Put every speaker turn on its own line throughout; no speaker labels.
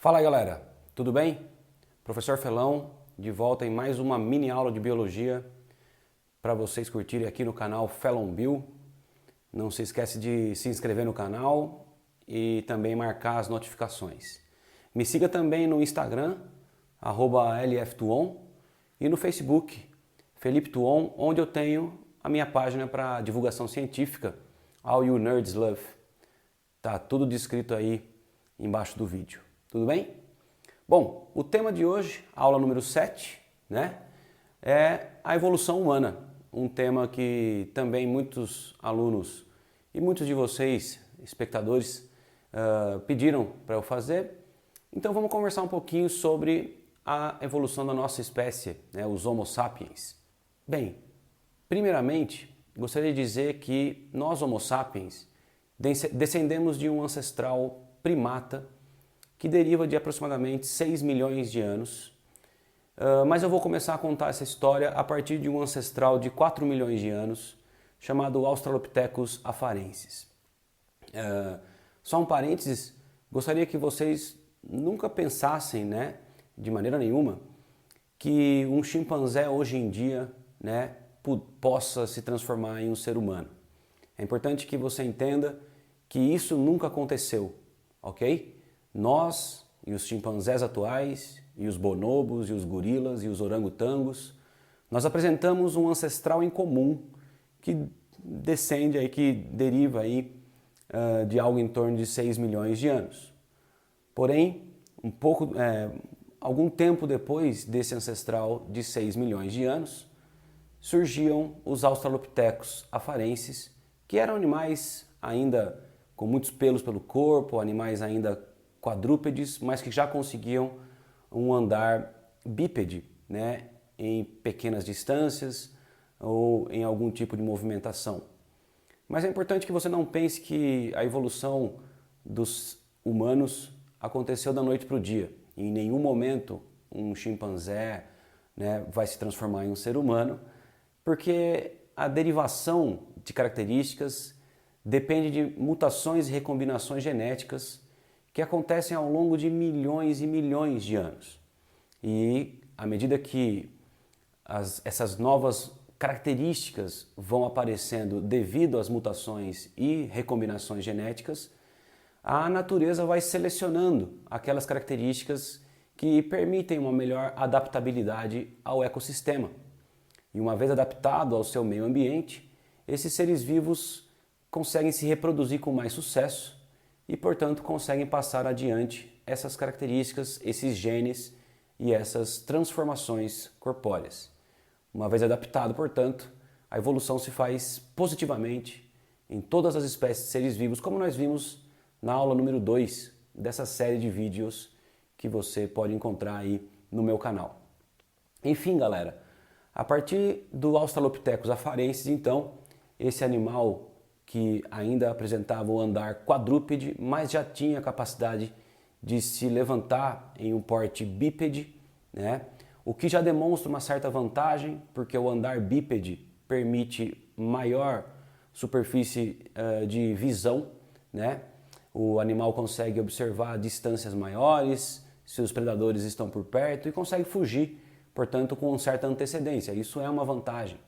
Fala aí, galera, tudo bem? Professor Felão, de volta em mais uma mini aula de biologia para vocês curtirem aqui no canal Felon Bio. Não se esquece de se inscrever no canal e também marcar as notificações. Me siga também no Instagram, @lftuon, e no Facebook, Felipe Tuon, onde eu tenho a minha página para divulgação científica, All You Nerds Love. Tá tudo descrito aí embaixo do vídeo. Tudo bem? Bom, o tema de hoje, aula número 7, né, é a evolução humana. Um tema que também muitos alunos e muitos de vocês, espectadores, pediram para eu fazer. Então vamos conversar um pouquinho sobre a evolução da nossa espécie, né, os Homo sapiens. Bem, primeiramente, gostaria de dizer que nós, Homo sapiens, descendemos de um ancestral primata que deriva de aproximadamente 6 milhões de anos, mas eu vou começar a contar essa história a partir de um ancestral de 4 milhões de anos, chamado Australopithecus afarensis. Só um parênteses, gostaria que vocês nunca pensassem, né, de maneira nenhuma, que um chimpanzé hoje em dia, né, possa se transformar em um ser humano. É importante que você entenda que isso nunca aconteceu, ok? Nós e os chimpanzés atuais, e os bonobos, e os gorilas, e os orangotangos, nós apresentamos um ancestral em comum que descende aí, que deriva aí de algo em torno de 6 milhões de anos. Porém, algum tempo depois desse ancestral de 6 milhões de anos, surgiam os Australopithecus afarensis, que eram animais ainda com muitos pelos pelo corpo, animais ainda quadrúpedes, mas que já conseguiam um andar bípede, né, em pequenas distâncias ou em algum tipo de movimentação. Mas é importante que você não pense que a evolução dos humanos aconteceu da noite para o dia. Em nenhum momento um chimpanzé, né, vai se transformar em um ser humano, porque a derivação de características depende de mutações e recombinações genéticas que acontecem ao longo de milhões e milhões de anos. E à medida que essas novas características vão aparecendo devido às mutações e recombinações genéticas, a natureza vai selecionando aquelas características que permitem uma melhor adaptabilidade ao ecossistema. E uma vez adaptado ao seu meio ambiente, esses seres vivos conseguem se reproduzir com mais sucesso e, portanto, conseguem passar adiante essas características, esses genes e essas transformações corpóreas. Uma vez adaptado, portanto, a evolução se faz positivamente em todas as espécies de seres vivos, como nós vimos na aula número 2 dessa série de vídeos que você pode encontrar aí no meu canal. Enfim, galera, a partir do Australopithecus afarensis, então, esse animal que ainda apresentava o andar quadrúpede, mas já tinha a capacidade de se levantar em um porte bípede, né? O que já demonstra uma certa vantagem, porque o andar bípede permite maior superfície de visão, né? O animal consegue observar distâncias maiores, se os predadores estão por perto, e consegue fugir, portanto, com certa antecedência. Isso é uma vantagem.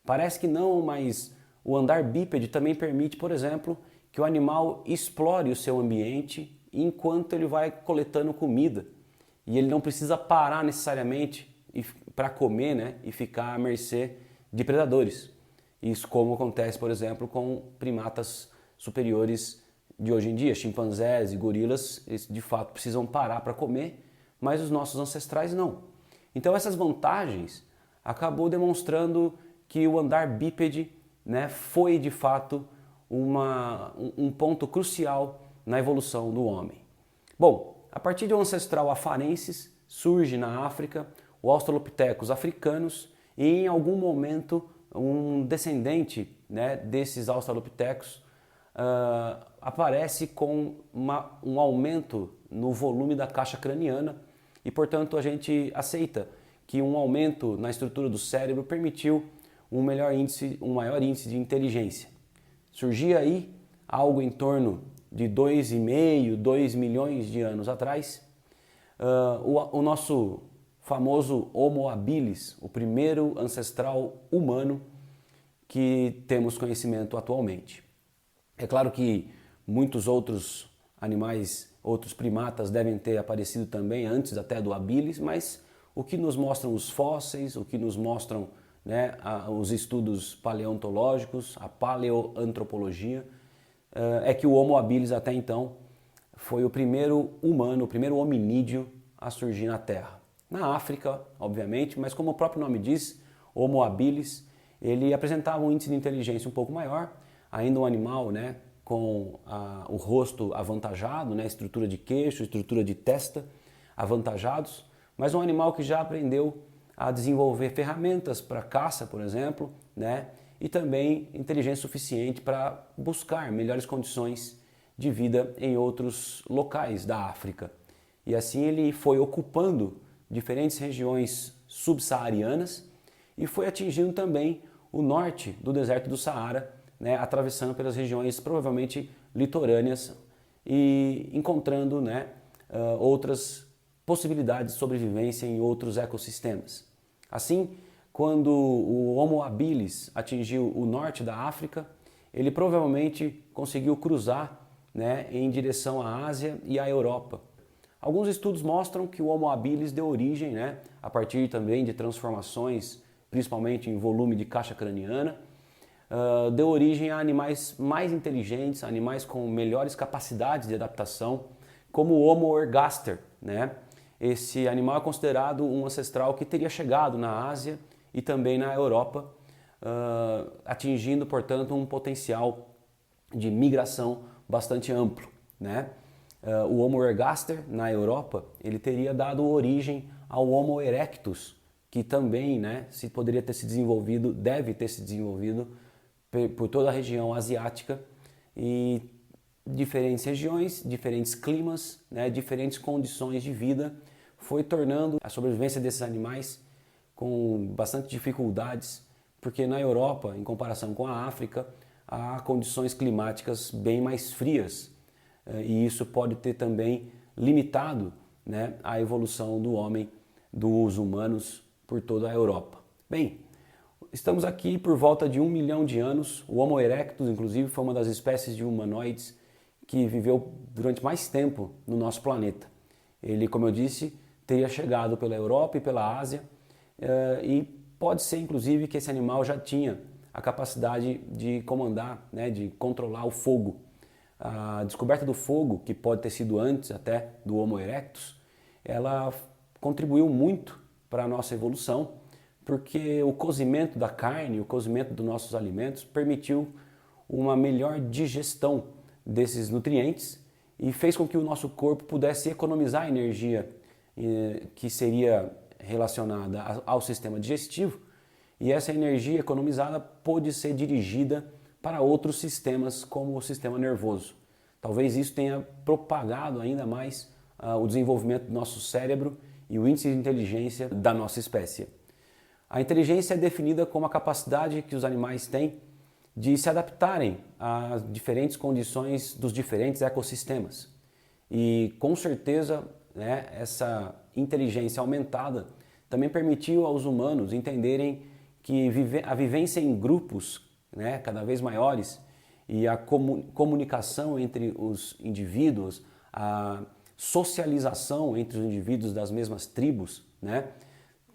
Parece que não, mas o andar bípede também permite, por exemplo, que o animal explore o seu ambiente enquanto ele vai coletando comida. E ele não precisa parar necessariamente para comer, né, e ficar à mercê de predadores. Isso como acontece, por exemplo, com primatas superiores de hoje em dia. Chimpanzés e gorilas, eles de fato precisam parar para comer, mas os nossos ancestrais não. Então essas vantagens acabou demonstrando que o andar bípede, né, foi de fato um ponto crucial na evolução do homem. Bom, a partir de um ancestral afarensis surge na África o Australopithecus africanus e em algum momento um descendente, né, desses Australopithecus aparece com um aumento no volume da caixa craniana e, portanto, a gente aceita que um aumento na estrutura do cérebro permitiu um maior índice de inteligência. Surgia aí algo em torno de 2,5, 2 milhões de anos atrás o nosso famoso Homo habilis, o primeiro ancestral humano que temos conhecimento atualmente. É claro que muitos outros animais, outros primatas devem ter aparecido também antes até do habilis, mas o que nos mostram os fósseis, o que nos mostram, né, os estudos paleontológicos, a paleoantropologia, é que o Homo habilis até então foi o primeiro humano, o primeiro hominídeo a surgir na Terra. Na África, obviamente, mas como o próprio nome diz, Homo habilis, ele apresentava um índice de inteligência um pouco maior, ainda um animal, né, com o rosto avantajado, né, estrutura de queixo, estrutura de testa avantajados, mas um animal que já aprendeu a desenvolver ferramentas para caça, por exemplo, né, e também inteligência suficiente para buscar melhores condições de vida em outros locais da África. E assim ele foi ocupando diferentes regiões subsaarianas e foi atingindo também o norte do deserto do Saara, né, atravessando pelas regiões provavelmente litorâneas e encontrando, né, outras possibilidades de sobrevivência em outros ecossistemas. Assim, quando o Homo habilis atingiu o norte da África, ele provavelmente conseguiu cruzar, né, em direção à Ásia e à Europa. Alguns estudos mostram que o Homo habilis deu origem, né, a partir também de transformações, principalmente em volume de caixa craniana, deu origem a animais mais inteligentes, animais com melhores capacidades de adaptação, como o Homo ergaster, né? Esse animal é considerado um ancestral que teria chegado na Ásia e também na Europa, atingindo, portanto, um potencial de migração bastante amplo, né? O Homo ergaster, na Europa, ele teria dado origem ao Homo erectus, que também, né, poderia ter se desenvolvido, deve ter se desenvolvido por toda a região asiática e diferentes regiões, diferentes climas, né, diferentes condições de vida, foi tornando a sobrevivência desses animais com bastante dificuldades, porque na Europa, em comparação com a África, há condições climáticas bem mais frias e isso pode ter também limitado, né, a evolução do homem, dos humanos por toda a Europa. Bem, estamos aqui por volta de 1 milhão de anos. O Homo erectus, inclusive, foi uma das espécies de humanoides que viveu durante mais tempo no nosso planeta. Ele, como eu disse, teria chegado pela Europa e pela Ásia e pode ser, inclusive, que esse animal já tinha a capacidade de comandar, né, de controlar o fogo. A descoberta do fogo, que pode ter sido antes até do Homo erectus, ela contribuiu muito para a nossa evolução, porque o cozimento da carne, o cozimento dos nossos alimentos permitiu uma melhor digestão desses nutrientes e fez com que o nosso corpo pudesse economizar energia que seria relacionada ao sistema digestivo, e essa energia economizada pôde ser dirigida para outros sistemas, como o sistema nervoso. Talvez isso tenha propagado ainda mais o desenvolvimento do nosso cérebro e o índice de inteligência da nossa espécie. A inteligência é definida como a capacidade que os animais têm de se adaptarem às diferentes condições dos diferentes ecossistemas. E com certeza, né, essa inteligência aumentada também permitiu aos humanos entenderem que a vivência em grupos, né, cada vez maiores, e a comunicação entre os indivíduos, a socialização entre os indivíduos das mesmas tribos, né,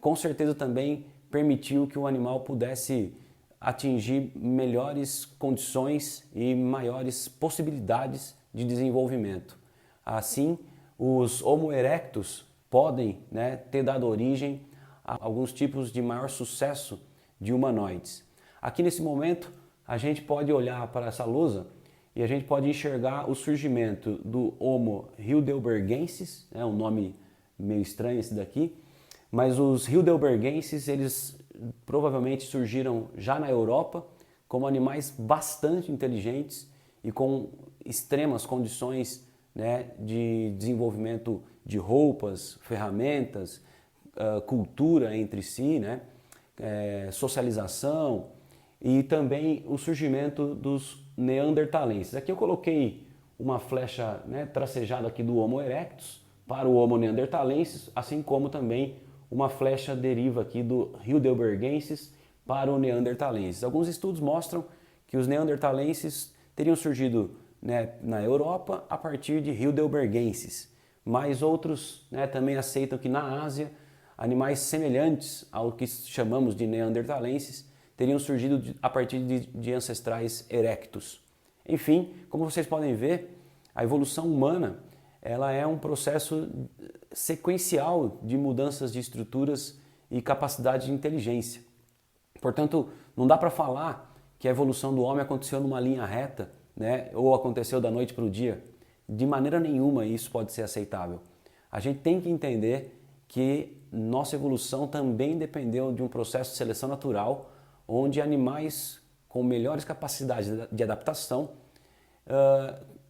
com certeza também permitiu que o animal pudesse atingir melhores condições e maiores possibilidades de desenvolvimento. Assim, os Homo erectus podem, né, ter dado origem a alguns tipos de maior sucesso de humanoides. Aqui nesse momento, a gente pode olhar para essa lousa e a gente pode enxergar o surgimento do Homo heidelbergensis, é um nome meio estranho esse daqui, mas os heidelbergensis, eles provavelmente surgiram já na Europa como animais bastante inteligentes e com extremas condições, né, de desenvolvimento de roupas, ferramentas, cultura entre si, né, socialização e também o surgimento dos neandertalenses. Aqui eu coloquei uma flecha, né, tracejada aqui do Homo erectus, para o Homo neanderthalensis, assim como também uma flecha deriva aqui do heidelbergensis para o neanderthalensis. Alguns estudos mostram que os neanderthalenses teriam surgido, né, na Europa a partir de heidelbergensis, mas outros, né, também aceitam que na Ásia animais semelhantes ao que chamamos de neanderthalenses teriam surgido a partir de ancestrais erectus. Enfim, como vocês podem ver, a evolução humana ela é um processo sequencial de mudanças de estruturas e capacidade de inteligência. Portanto, não dá para falar que a evolução do homem aconteceu numa linha reta, né, ou aconteceu da noite para o dia. De maneira nenhuma isso pode ser aceitável. A gente tem que entender que nossa evolução também dependeu de um processo de seleção natural, onde animais com melhores capacidades de adaptação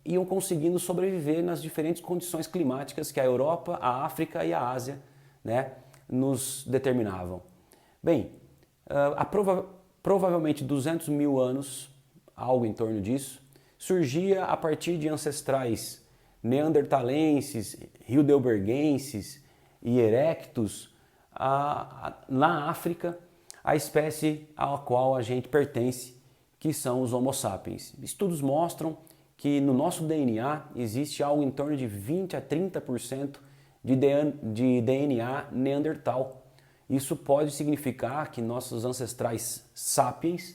iam conseguindo sobreviver nas diferentes condições climáticas que a Europa, a África e a Ásia, né, nos determinavam. Bem, provavelmente 200 mil anos, algo em torno disso, surgia a partir de ancestrais neanderthalenses, heidelbergenses e erectus, na África, a espécie à qual a gente pertence, que são os Homo sapiens. Estudos mostram que no nosso DNA existe algo em torno de 20 a 30% de DNA neandertal. Isso pode significar que nossos ancestrais sapiens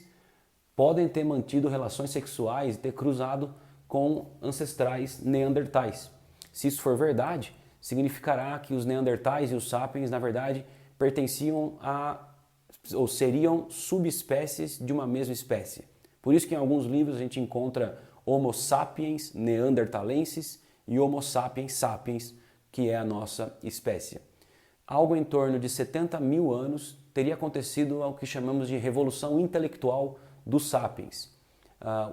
podem ter mantido relações sexuais e ter cruzado com ancestrais neandertais. Se isso for verdade, significará que os neandertais e os sapiens, na verdade, pertenciam ou seriam subespécies de uma mesma espécie. Por isso que em alguns livros a gente encontra Homo sapiens neanderthalensis e Homo sapiens sapiens, que é a nossa espécie. Algo em torno de 70 mil anos teria acontecido ao que chamamos de revolução intelectual dos sapiens.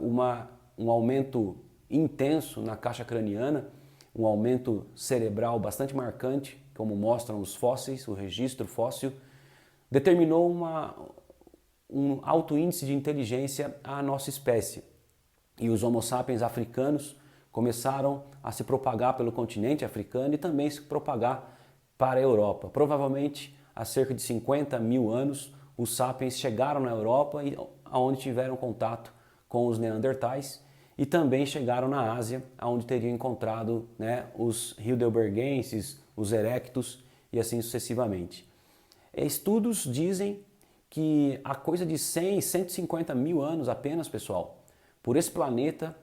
Um aumento intenso na caixa craniana, um aumento cerebral bastante marcante, como mostram os fósseis, o registro fóssil, determinou um alto índice de inteligência à nossa espécie. E os Homo sapiens africanos começaram a se propagar pelo continente africano e também se propagar para a Europa. Provavelmente, há cerca de 50 mil anos, os sapiens chegaram na Europa, onde tiveram contato com os neandertais, e também chegaram na Ásia, onde teriam encontrado, né, os heidelbergenses, os erectus e assim sucessivamente. Estudos dizem que há coisa de 100, 150 mil anos apenas, pessoal, por esse planeta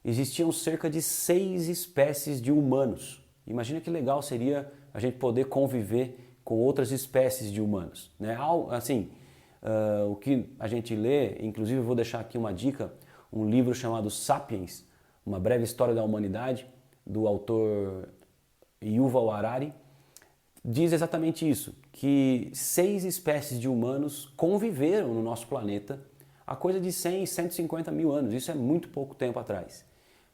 existiam cerca de 6 espécies de humanos. Imagina que legal seria a gente poder conviver com outras espécies de humanos, né? Assim, o que a gente lê, inclusive eu vou deixar aqui uma dica, um livro chamado Sapiens, uma breve história da humanidade, do autor Yuval Harari, diz exatamente isso, que 6 espécies de humanos conviveram no nosso planeta há coisa de 100, 150 mil anos. Isso é muito pouco tempo atrás.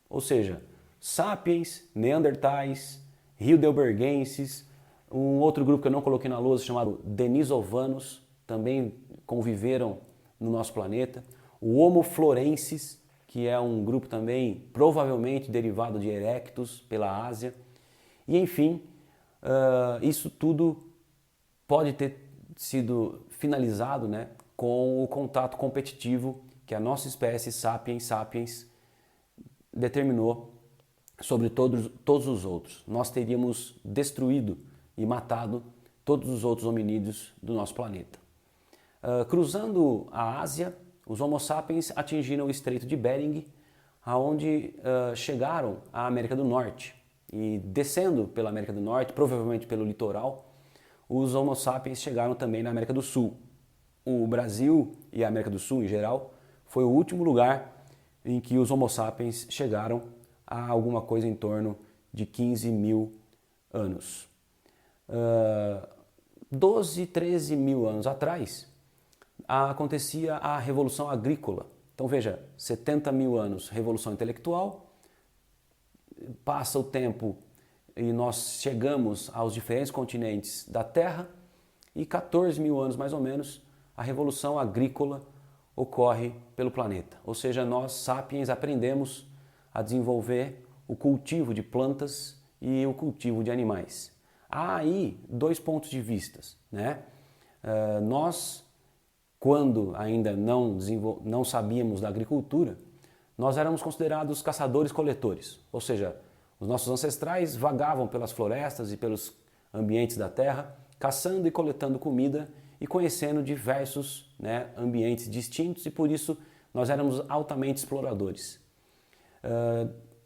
Ou seja, sapiens, neandertais, heidelbergenses, um outro grupo que eu não coloquei na lousa chamado denisovanos, também conviveram no nosso planeta. O Homo florensis, que é um grupo também provavelmente derivado de erectus pela Ásia. E enfim, isso tudo pode ter sido finalizado, né, com o contato competitivo que a nossa espécie Sapiens sapiens determinou sobre todos os outros. Nós teríamos destruído e matado todos os outros hominídeos do nosso planeta. Cruzando a Ásia, os Homo sapiens atingiram o Estreito de Bering, aonde chegaram à América do Norte. E descendo pela América do Norte, provavelmente pelo litoral, os Homo sapiens chegaram também na América do Sul. O Brasil e a América do Sul, em geral, foi o último lugar em que os Homo sapiens chegaram a alguma coisa em torno de 15 mil anos. 12, 13 mil anos atrás, acontecia a Revolução Agrícola. Então veja, 70 mil anos, Revolução Intelectual, passa o tempo e nós chegamos aos diferentes continentes da Terra e 14 mil anos mais ou menos, a Revolução Agrícola ocorre pelo planeta. Ou seja, nós, sapiens, aprendemos a desenvolver o cultivo de plantas e o cultivo de animais. Há aí dois pontos de vista, né? Nós, quando ainda não sabíamos da agricultura, nós éramos considerados caçadores-coletores, ou seja, os nossos ancestrais vagavam pelas florestas e pelos ambientes da terra, caçando e coletando comida e conhecendo diversos, né, ambientes distintos, e por isso nós éramos altamente exploradores.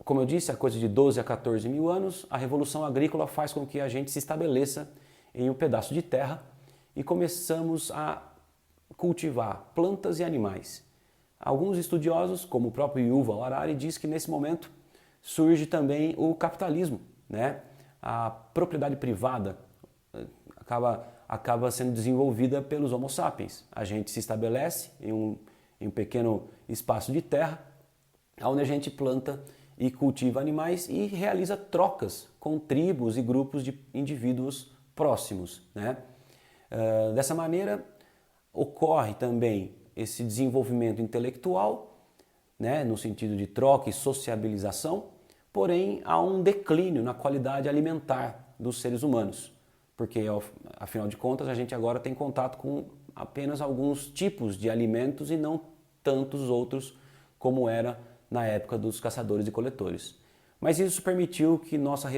Como eu disse, há coisa de 12 a 14 mil anos, a Revolução Agrícola faz com que a gente se estabeleça em um pedaço de terra e começamos a cultivar plantas e animais. Alguns estudiosos, como o próprio Yuval Harari, diz que nesse momento surge também o capitalismo, né? A propriedade privada acaba sendo desenvolvida pelos Homo sapiens. A gente se estabelece em um pequeno espaço de terra, onde a gente planta e cultiva animais e realiza trocas com tribos e grupos de indivíduos próximos, né? Dessa maneira, ocorre também esse desenvolvimento intelectual, né, no sentido de troca e sociabilização, porém há um declínio na qualidade alimentar dos seres humanos, porque afinal de contas a gente agora tem contato com apenas alguns tipos de alimentos e não tantos outros como era na época dos caçadores e coletores. Mas isso permitiu que nossa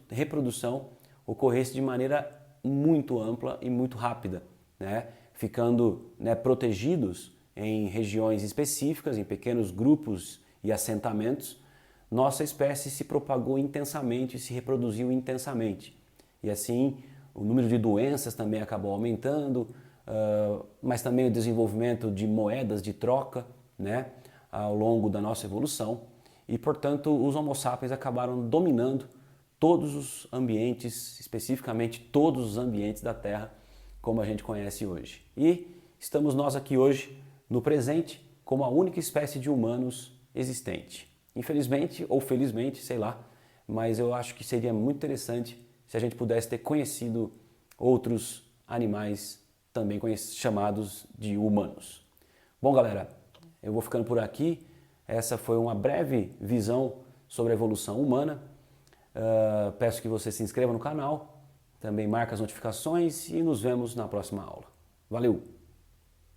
reprodução ocorresse de maneira muito ampla e muito rápida, né? Ficando, né, protegidos em regiões específicas, em pequenos grupos e assentamentos. Nossa espécie se propagou intensamente, se reproduziu intensamente. E assim, o número de doenças também acabou aumentando, mas também o desenvolvimento de moedas de troca, né, ao longo da nossa evolução. E, portanto, os Homo sapiens acabaram dominando todos os ambientes, especificamente todos os ambientes da Terra, como a gente conhece hoje. E estamos nós aqui hoje, no presente, como a única espécie de humanos existente. Infelizmente, ou felizmente, sei lá, mas eu acho que seria muito interessante se a gente pudesse ter conhecido outros animais também chamados de humanos. Bom, galera, eu vou ficando por aqui. Essa foi uma breve visão sobre a evolução humana. Peço que você se inscreva no canal, também marque as notificações e nos vemos na próxima aula. Valeu!